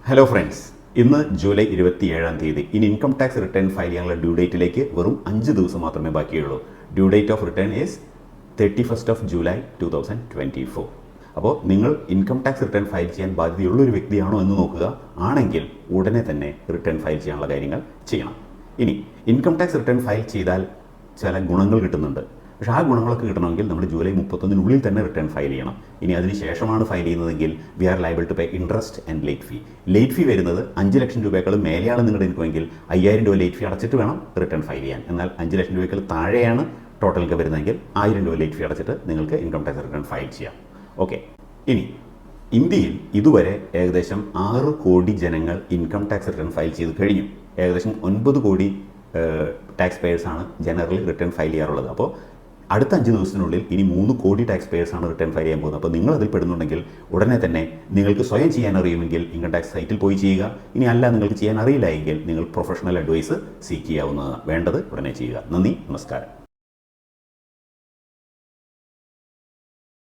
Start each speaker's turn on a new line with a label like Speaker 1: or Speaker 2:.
Speaker 1: Hello friends, ഇന്ന് July 27 ഇനി income tax return file ചെയ്യാനുള്ള ഡ്യൂ ഡേറ്റിലേക്ക് വെറും 5 ദിവസം മാത്രമേ ബാക്കിയുള്ളൂ. Due date of return is 31 July 2024. അപ്പോൾ നിങ്ങൾ ഇൻകം ടാക്സ് റിട്ടേൺ ഫയൽ ചെയ്യാൻ ബാധ്യതയുള്ള ഒരു വ്യക്തിയാണോ എന്ന് നോക്കുക. ആണെങ്കിൽ ഉടനെ തന്നെ റിട്ടേൺ ഫയൽ ചെയ്യാനുള്ള കാര്യങ്ങൾ ചെയ്യണം. ഇനി ഇൻകം ടാക്സ് റിട്ടേൺ ഫയൽ ചെയ്താൽ ചില ഗുണങ്ങൾ കിട്ടുന്നുണ്ട്. പക്ഷേ ആ ഗുണങ്ങളൊക്കെ കിട്ടണമെങ്കിൽ നമ്മൾ ജൂലൈ 31 തന്നെ റിട്ടേൺ ഫയൽ ചെയ്യണം. ഇനി അതിന് ശേഷമാണ് ഫയൽ ചെയ്യുന്നതെങ്കിൽ we are liable to pay interest and late fee. Late fee വരുന്നത് 5 ലക്ഷം രൂപയേക്കാളും മേലെയാണ് നിങ്ങളുടെ ഇൻകമെങ്കിൽ 5000 രൂപ ലേറ്റ് ഫീ അടച്ചിട്ട് വേണം റിട്ടേൺ ഫയൽ ചെയ്യാൻ. എന്നാൽ 5 ലക്ഷം രൂപയേക്കാൾ താഴെയാണ് ടോട്ടൽ ഇൻകം വരുന്നതെങ്കിൽ 1000 രൂപ ലേറ്റ് ഫീ അടച്ചിട്ട് നിങ്ങൾക്ക് ഇൻകം ടാക്സ് റിട്ടേൺ ഫയൽ ചെയ്യാം. ഓക്കെ, ഇനി ഇന്ത്യയിൽ ഇതുവരെ ഏകദേശം 6 കോടി ജനങ്ങൾ ഇൻകം ടാക്സ് റിട്ടേൺ ഫയൽ ചെയ്ത് കഴിഞ്ഞു. ഏകദേശം 9 കോടി ടാക്സ് പേയേഴ്സാണ് ജനറൽ റിട്ടേൺ ഫയൽ ചെയ്യാറുള്ളത്. അപ്പോൾ അടുത്ത 5 ദിവസത്തിനുള്ളിൽ ഇനി 3 കോടി ടാക്സ് പേയേഴ്സാണ് റിട്ടേൺ ഫയൽ ചെയ്യാൻ പോകുന്നത്. അപ്പോൾ നിങ്ങൾ അതിൽ പെടുന്നുണ്ടെങ്കിൽ ഉടനെ തന്നെ നിങ്ങൾക്ക് സ്വയം ചെയ്യാൻ അറിയുമെങ്കിൽ ഇൻകം ടാക്സ് സൈറ്റിൽ പോയി ചെയ്യുക. ഇനി അല്ല നിങ്ങൾക്ക് ചെയ്യാൻ അറിയില്ല എങ്കിൽ നിങ്ങൾ പ്രൊഫഷണൽ അഡ്വൈസ് സീക്ക് ചെയ്യാവുന്നതാണ്. വേണ്ടത് ഉടനെ ചെയ്യുക. നന്ദി, നമസ്കാരം.